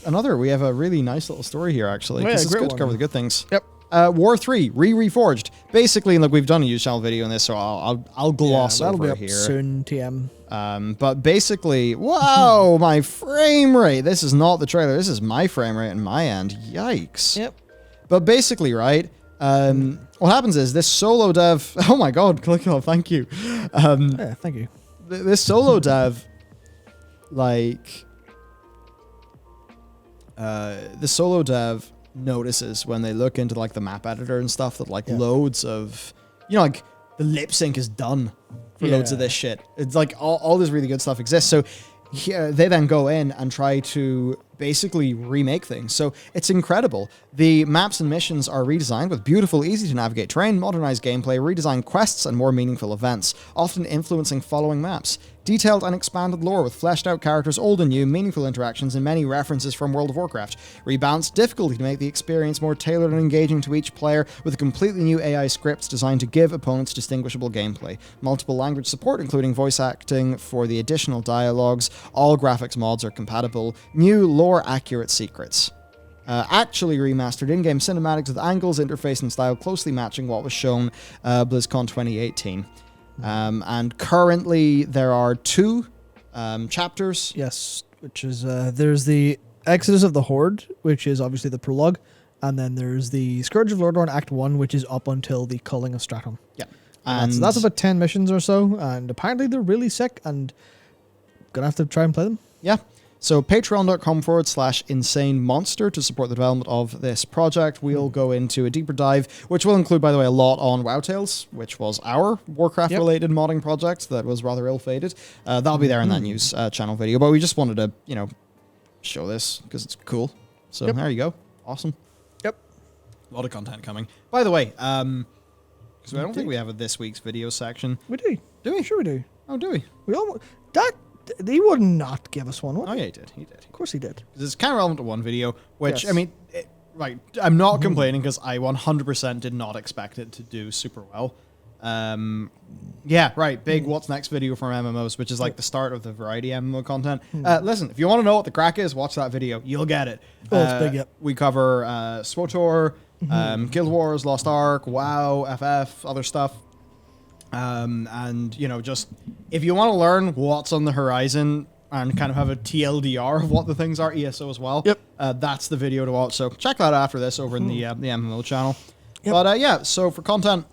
we have a really nice little story here, actually. Oh, yeah, it's great good to one. cover the good things. Yep. War 3, RE-Reforged. Basically, look, we've done a use channel video on this, so I'll gloss that'll over be up here. soon, TM. But basically, wow, my frame rate. This is not the trailer. This is my frame rate on my end. Yikes. Yep. But basically, right, what happens is this solo dev... Oh my god, ClickOff, thank you. Yeah, thank you. This solo dev, like... the solo dev notices when they look into like the map editor and stuff that like loads of, you know, like the lip sync is done for loads of this shit. It's like all this really good stuff exists. So they then go in and try to basically remake things. So it's incredible. The maps and missions are redesigned with beautiful, easy to navigate terrain, modernized gameplay, redesigned quests, and more meaningful events, often influencing following maps. Detailed and expanded lore with fleshed out characters, old and new, meaningful interactions, and many references from World of Warcraft. Rebalanced difficulty to make the experience more tailored and engaging to each player, with completely new AI scripts designed to give opponents distinguishable gameplay. Multiple language support, including voice acting for the additional dialogues. All graphics mods are compatible. New lore-accurate secrets. Actually remastered in-game cinematics with angles, interface, and style closely matching what was shown BlizzCon 2018. And currently there are 2 chapters. Yes, which is there's the Exodus of the Horde, which is obviously the prologue, and then there's the Scourge of Lordorn Act 1, which is up until the Culling of Stratham. Yeah. And that's about 10 missions or so, and apparently they're really sick, and gonna have to try and play them. Yeah. So patreon.com/insanemonster to support the development of this project. We'll go into a deeper dive, which will include, by the way, a lot on WoW Tales, which was our Warcraft-related modding project that was rather ill-fated. That'll be there in that news channel video, but we just wanted to, you know, show this because it's cool. So there you go. Awesome. Yep. A lot of content coming. By the way, so I don't think we have a this week's video section. We do. Do we? Sure we do. Oh, do we? We almost... He would not give us one, would Oh, he? yeah, he did. He did. Of course he did. It's kind of relevant to one video, which, Yes. I mean, right, I'm not complaining because I 100% did not expect it to do super well. Yeah, right, big what's next video from MMOs, which is like the start of the variety MMO content. Listen, if you want to know what the crack is, watch that video. You'll get it. Oh, it's big, yep. We cover SWTOR, Guild Wars, Lost Ark, WoW, FF, other stuff. And, you know, just if you want to learn what's on the horizon and kind of have a TLDR of what the things are, ESO as well, that's the video to watch. So check that out after this over in the MMO channel. Yep. But yeah, so for content,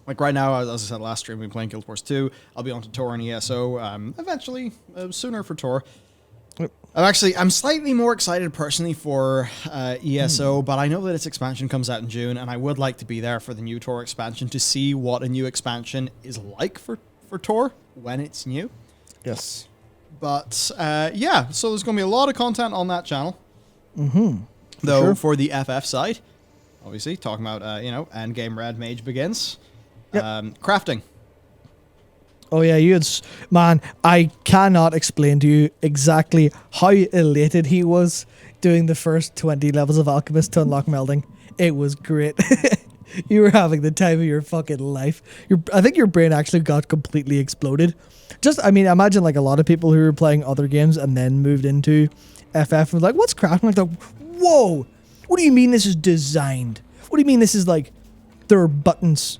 like right now, as I said last stream, we've been playing Guild Wars 2. I'll be on to Tor and ESO eventually, sooner for Tor. Yep. I'm slightly more excited personally for ESO, but I know that its expansion comes out in June, and I would like to be there for the new Tor expansion to see what a new expansion is like for Tor when it's new. Yes. But yeah, so there's going to be a lot of content on that channel. Though for the FF side, obviously talking about you know, Endgame Red Mage begins. Crafting. Oh yeah, man, I cannot explain to you exactly how elated he was doing the first 20 levels of Alchemist to unlock melding. It was great. You were having the time of your fucking life. I think your brain actually got completely exploded. I mean, imagine like a lot of people who were playing other games and then moved into FF and was like, what's crafting? Like, whoa, what do you mean this is designed? What do you mean this is like, there are buttons?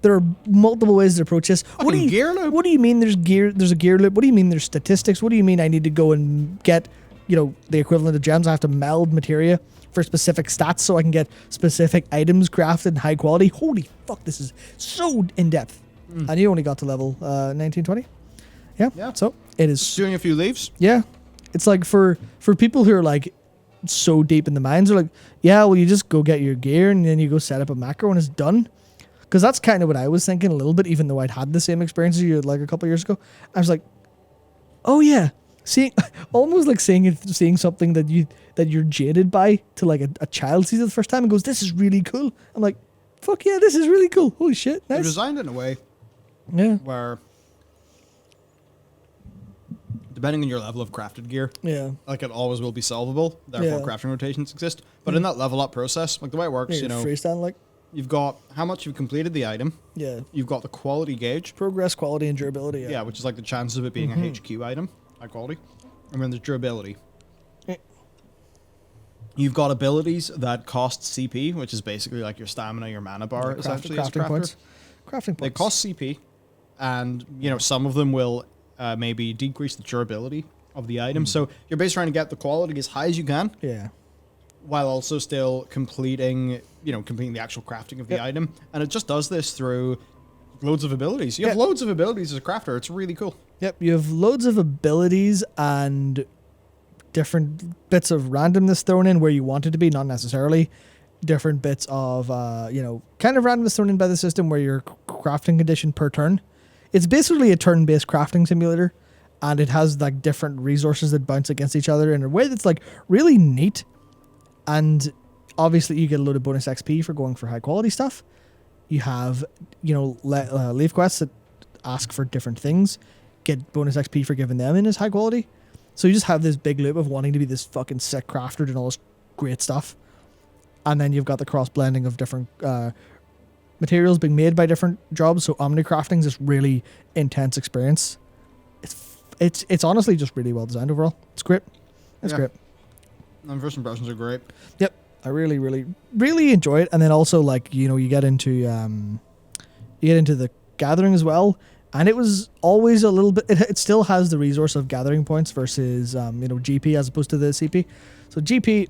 There are multiple ways to approach this. Gear loop. What do you mean there's a gear loop? What do you mean there's statistics? What do you mean I need to go and get, you know, the equivalent of gems? I have to meld materia for specific stats so I can get specific items crafted in high quality. Holy fuck, this is so in-depth. And you only got to level 1920? Yeah. So it is... Doing a few leaves? Yeah. It's like for people who are like so deep in the mines, they're like, yeah, well, you just go get your gear and then you go set up a macro and it's done. Because that's kind of what I was thinking a little bit, even though I'd had the same experience as you like a couple of years ago. I was like, oh yeah, almost like seeing something that you're jaded by to like a child sees it the first time and goes, this is really cool. I'm like, fuck yeah, this is really cool. Holy shit, nice. They're designed in a way where, depending on your level of crafted gear, like it always will be solvable. Therefore, crafting rotations exist. But in that level up process, like the way it works, you know, freestyle like. You've got how much you've completed the item. Yeah. You've got the quality gauge. Progress, quality, and durability. Yeah, which is like the chances of it being a HQ item, high quality. And then there's durability. You've got abilities that cost CP, which is basically like your stamina, your mana bar, essentially. Crafting points. Crafting points. They cost CP, and some of them will maybe decrease the durability of the item. So you're basically trying to get the quality as high as you can. Yeah. While also still completing the actual crafting of the item. And it just does this through loads of abilities. You have loads of abilities as a crafter. It's really cool. Yep, you have loads of abilities and different bits of randomness thrown in where you want it to be, not necessarily. Different bits of, kind of randomness thrown in by the system where you're crafting condition per turn. It's basically a turn-based crafting simulator, and it has like different resources that bounce against each other in a way that's like really neat. And obviously you get a load of bonus XP for going for high quality stuff. You have, leave quests that ask for different things, get bonus XP for giving them in as high quality. So you just have this big loop of wanting to be this fucking sick crafter and all this great stuff. And then you've got the cross blending of different materials being made by different jobs. So Omni crafting is this really intense experience. It's honestly just really well designed overall. It's great. It's great. And first impressions are great. Yep. I really, really, really enjoy it. And then also, like, you get into the gathering as well. And it was always a little bit. It still has the resource of gathering points versus GP as opposed to the CP. So GP,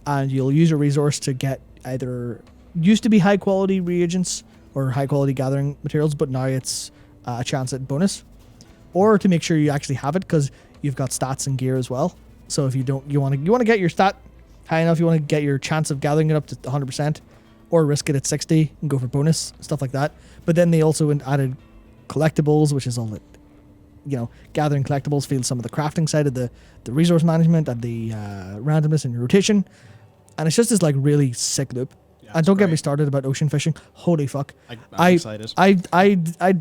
and you'll use a resource to get either used to be high quality reagents or high quality gathering materials, but now it's a chance at bonus, or to make sure you actually have it because you've got stats and gear as well. So if you don't, you want to get your stat high enough, you want to get your chance of gathering it up to 100%, or risk it at 60 and go for bonus, stuff like that. But then they also added collectibles, which is all that, gathering collectibles feels some of the crafting side of the resource management and the randomness and rotation. And it's just this like really sick loop. Yeah, and don't get me started about ocean fishing. Holy fuck. I'm excited. I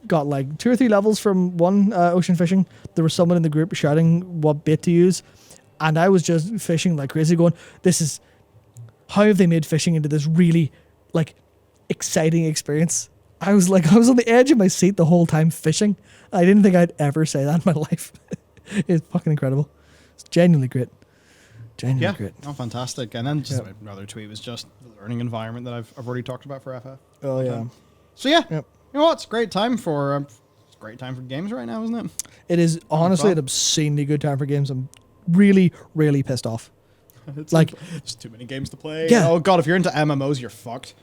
got like 2 or 3 levels from one ocean fishing. There was someone in the group shouting what bait to use. And I was just fishing like crazy going, how have they made fishing into this really like exciting experience? I was on the edge of my seat the whole time fishing. I didn't think I'd ever say that in my life. It's fucking incredible. It's genuinely great. Genuinely great. Oh, fantastic. And then just another tweet was just the learning environment that I've already talked about for FF. Oh, yeah. So, yeah. Yep. You know what? It's a great time for games right now, isn't it? It is honestly an obscenely good time for games. I'm really, really pissed off. It's like, there's too many games to play. Yeah. Oh, God, if you're into MMOs, you're fucked.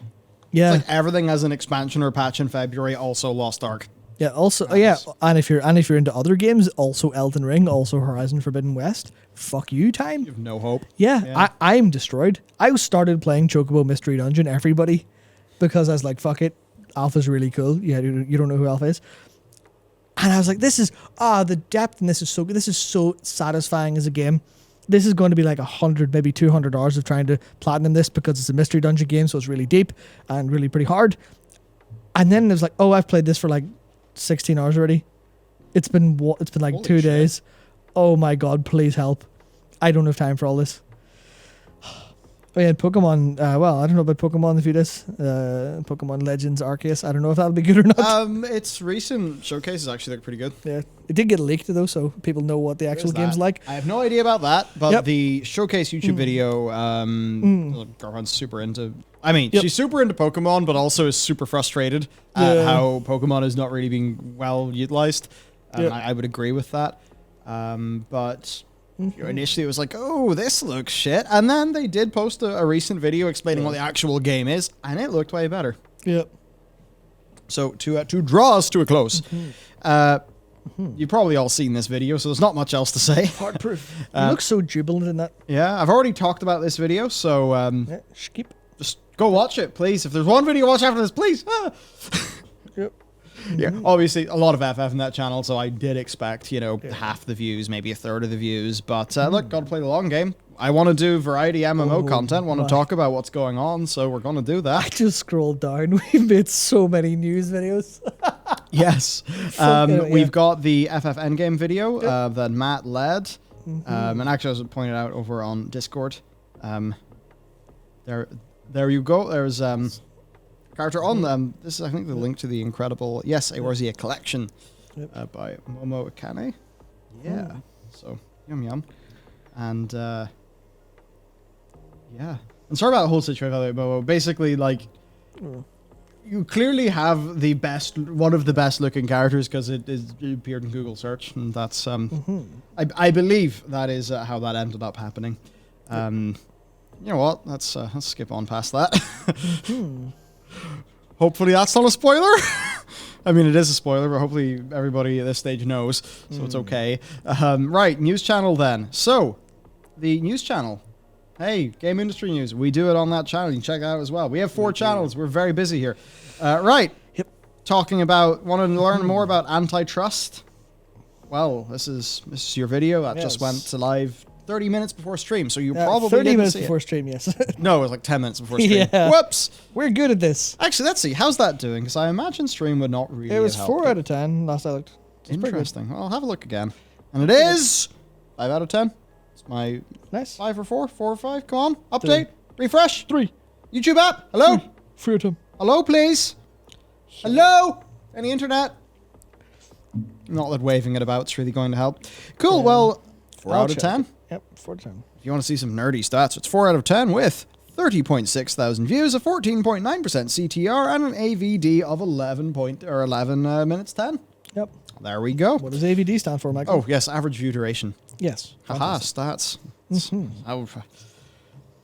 Yeah. It's like everything has an expansion or patch in February, also Lost Ark. Yeah, also, and if you're into other games, also Elden Ring, also Horizon Forbidden West, fuck you, time. You have no hope. Yeah. I'm destroyed. I started playing Chocobo Mystery Dungeon, everybody, because I was like, fuck it, Alpha's really cool. Yeah, you don't know who Alpha is. And I was like, this is, the depth, and this is so good. This is so satisfying as a game. This is going to be like 100, maybe 200 hours of trying to platinum this because it's a mystery dungeon game, so it's really deep and really pretty hard. And then it was like, I've played this for like 16 hours already. It's been like Holy 2 shit. Days. Oh my God, please help. I don't have time for all this. Oh yeah, Pokemon, I don't know about Pokemon in the few days. Pokemon Legends Arceus, I don't know if that'll be good or not. Its recent showcases actually look pretty good. Yeah. It did get leaked though, so people know what the actual game's like. I have no idea about that, but the showcase YouTube video, girlfriend's super into... she's super into Pokemon, but also is super frustrated at how Pokemon is not really being well utilized. I would agree with that. But initially it was like, this looks shit. And then they did post a recent video explaining what the actual game is, and it looked way better. Yep. So to draw us to a close, you've probably all seen this video, so there's not much else to say. Hard proof. You look so jubilant in that. Yeah, I've already talked about this video, so skip. Just go watch it, please. If there's one video to watch after this, please. Yep. Yeah, obviously a lot of FF in that channel, so I did expect, half the views, maybe a third of the views. But look, gotta play the long game. I want to do variety MMO content, want to talk about what's going on, so we're going to do that. I just scrolled down. We've made so many news videos. Yes. We've got the FF Endgame video that Matt led. And actually, as I pointed out over on Discord, there you go. There's character on them. This is, I think, the link to the incredible Eorzea collection by Momo Akane. Yeah. So, yum. And Yeah. And sorry about the whole situation, by the way, but basically, like, you clearly have one of the best looking characters because it appeared in Google search, and that's I believe that is how that ended up happening. You know what? Let's skip on past that. Hopefully that's not a spoiler. I mean, it is a spoiler, but hopefully everybody at this stage knows, so it's okay. Right, news channel then. So, the news channel. Hey, game industry news. We do it on that channel. You can check it out as well. We have 4 channels. We're very busy here. Right. Yep. Talking about, want to learn more about antitrust? Well, this is your video that just went to live 30 minutes before stream, so you probably 30 didn't minutes see before it. stream, yes. No, it was like 10 minutes before stream. Yeah. Whoops. We're good at this. Actually, let's see. How's that doing? Because I imagine stream would not really It was have 4 helped out of 10 last I looked. Interesting. Well, I'll have a look again. And it is 5 out of 10. It's my Nice. 5 or 4, 4 or 5. Come on, update, refresh. 3. YouTube app. Hello, 3 out of 10. hello, please. Hello. Any internet? Not that waving it about's really going to help. Cool. Well, 4 out of 10. Yep, 4 out of 10. If you want to see some nerdy stats, it's 4 out of 10 with 30.6 thousand views, a 14.9% CTR, and an AVD of 11 minutes 10. Yep. There we go. What does AVD stand for, Michael? Oh, yes, average view duration. Yes. Haha, stats.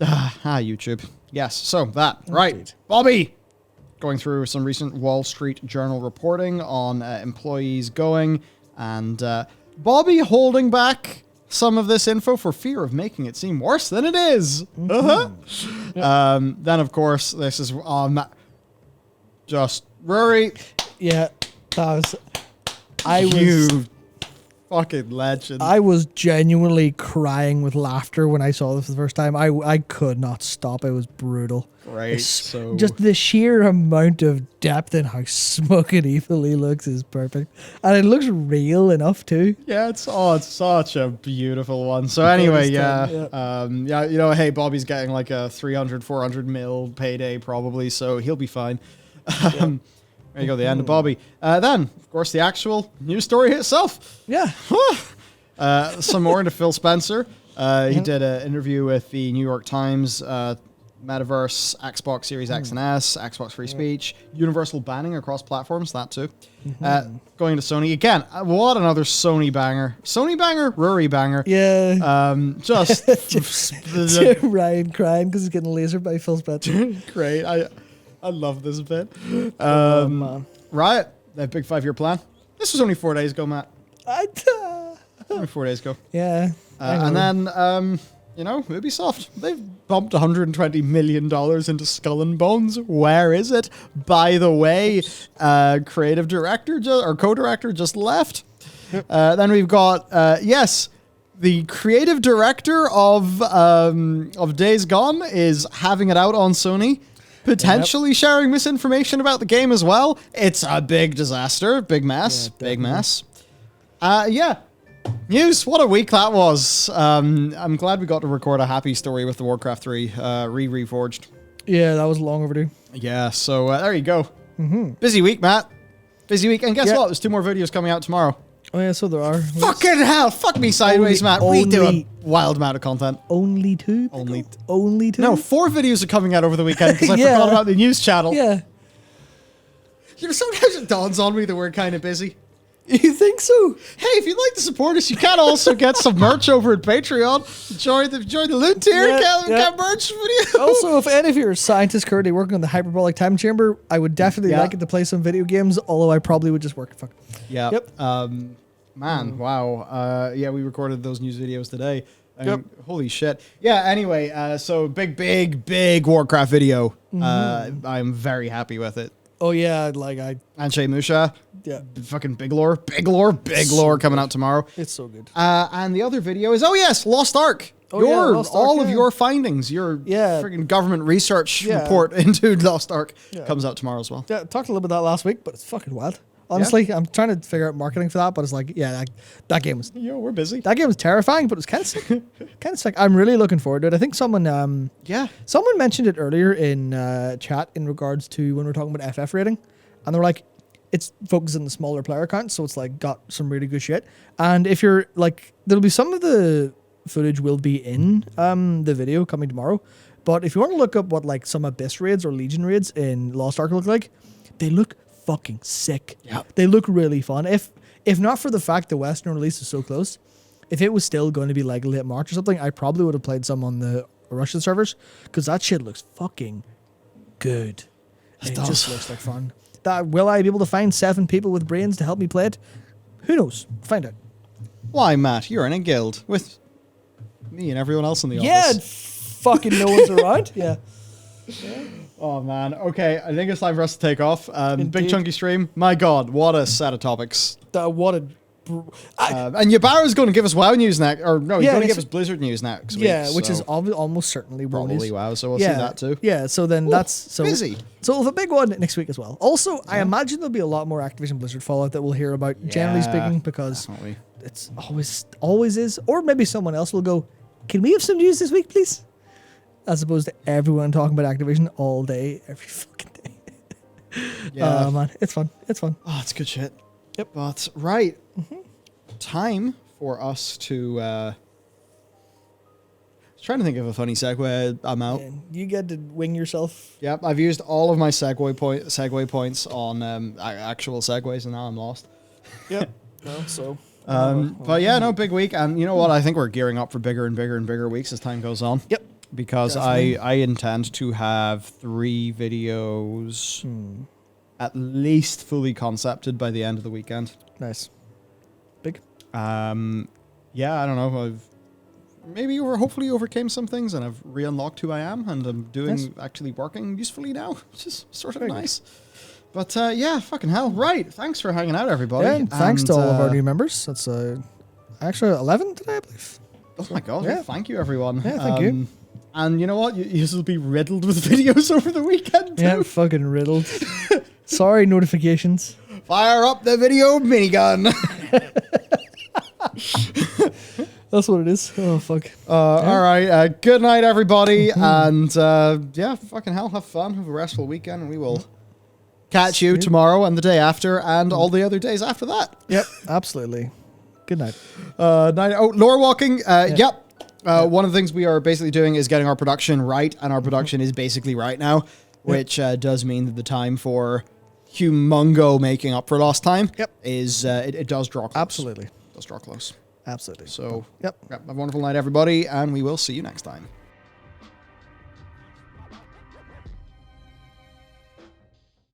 YouTube. Yes, so that. Right. Indeed. Bobby! Going through some recent Wall Street Journal reporting on employees going, and Bobby holding back some of this info for fear of making it seem worse than it is. Yep. Then, of course, this is just Rory. Yeah, that was... You fucking legend. I was genuinely crying with laughter when I saw this for the first time. I could not stop. It was brutal. Great. So just the sheer amount of depth and how smug and evil he looks is perfect. And it looks real enough too. yeah, it's such a beautiful one. So anyway, yeah, you know, hey, Bobby's getting like a 300-400 mil payday probably, so he'll be fine. There you go, the end of Bobby. Then, of course, the actual news story itself. Yeah. Some more into Phil Spencer. He did an interview with the New York Times, Metaverse, Xbox Series X and S, Xbox Free Speech, universal banning across platforms, that too. Going to Sony. Again, what another Sony banger. Sony banger, Rory banger. Yeah. Just... Ryan crying because he's getting lasered by Phil Spencer. Great. I love this bit. Man. Riot, that big 5-year plan. This was only 4 days ago, Matt. Only 4 days ago. Yeah. And then, you know, Ubisoft, they've bumped $120 million into Skull and Bones. Where is it? By the way, creative director or co-director just left. Then we've got, yes, the creative director of Days Gone is having it out on Sony. Potentially sharing misinformation about the game as well. It's a big disaster. Big mess. Yeah, big mess. Yeah. News. What a week that was. I'm glad we got to record a happy story with the Warcraft 3 RE-Reforged. Yeah, that was long overdue. Yeah, so there you go. Busy week, Matt. Busy week. And guess what? There's 2 more videos coming out tomorrow. Oh, yeah, so there are. Fucking hell. Fuck me sideways, Matt. We do a wild amount of content. Only 2? Only 2? No, 4 videos are coming out over the weekend because I forgot about the news channel. Yeah. You know, sometimes it dawns on me that we're kind of busy. You think so? Hey, if you'd like to support us, you can also get some merch over at Patreon. Join the loot tier, get merch video. Also, if any of you are scientists currently working on the hyperbolic time chamber, I would definitely like it to play some video games, although I probably would just work. Fuck. Yeah. Yep. Man, wow. Yeah, we recorded those news videos today. Holy shit. Yeah, anyway, so big Warcraft video. I'm very happy with it. Oh, yeah, Anshay Musha. Yeah. Fucking big lore coming out tomorrow. It's so good. And the other video is, Lost Ark. Of your findings, your freaking government research report into Lost Ark comes out tomorrow as well. Yeah, talked a little bit about that last week, but it's fucking wild. Honestly, I'm trying to figure out marketing for that, but it's like, that game was... We're busy. That game was terrifying, but it was kind of sick. Kind of sick. I'm really looking forward to it. I think someone mentioned it earlier in chat in regards to when we were talking about FF rating, and they're like, it's focused on the smaller player count, so it's like got some really good shit. And if you're like, there'll be some of the footage will be in the video coming tomorrow, But if you want to look up what like some Abyss raids or Legion raids in Lost Ark look like, they look fucking sick. Yep. They look really fun. If not for the fact the Western release is so close, if it was still going to be like late March or something, I probably would have played some on the Russian servers because that shit looks fucking good. It just looks like fun. Will I be able to find 7 people with brains to help me play it? Who knows? Find out. Why, Matt? You're in a guild with me and everyone else in the Yeah, office. fucking no one's around. Yeah. Oh, man. Okay, I think it's time for us to take off. Big Indeed. chunky stream. My God, what a set of topics. What a... And Yabara's going to give us WoW news next. Or no, he's Yeah, going to give next- us Blizzard news next week. Yeah, which so is almost certainly probably Wonies. WoW, so we'll see that too. Yeah, so then Ooh, that's... So busy. So we'll have a big one next week as well. Also, I imagine there'll be a lot more Activision Blizzard Fallout that we'll hear about, generally speaking, because definitely. it's always is. Or maybe someone else will go, can we have some news this week, please? As opposed to everyone talking about Activision all day, every fucking day. Yeah. Man, it's fun. It's fun. Oh, it's good shit. Yep. But, right. Time for us to... trying to think of a funny segue. I'm out. And you get to wing yourself. Yep, I've used all of my segue points on actual segues, and now I'm lost. Yep. No, so... But yeah, no, big week. And you know what? I think we're gearing up for bigger and bigger and bigger weeks as time goes on. Yep. Because Definitely. I intend to have 3 videos at least fully concepted by the end of the weekend. Nice. Big. Yeah, I don't know. I've hopefully overcame some things, and I've re-unlocked who I am, and I'm actually working usefully now, which is sort of Very nice. But yeah, fucking hell. Right. Thanks for hanging out, everybody. Yeah, and thanks And, to all of our new members. That's actually 11 today, I believe. Oh my God. Yeah. Thank you, everyone. Yeah, thank you. And you know what? You will be riddled with videos over the weekend, too. Yeah, fucking riddled. Sorry, notifications. Fire up the video minigun. That's what it is. Oh, fuck. All right. Good night, everybody. And yeah, fucking hell. Have fun. Have a restful weekend. And we will catch you tomorrow and the day after and all the other days after that. Yep, absolutely. Good night. Night. Oh, lore walking. Yep. One of the things we are basically doing is getting our production right. And our production is basically right now, which does mean that the time for humongo making up for lost time is it does draw close. Absolutely. It does draw close. Absolutely. So, Yep. have a wonderful night, everybody, and we will see you next time.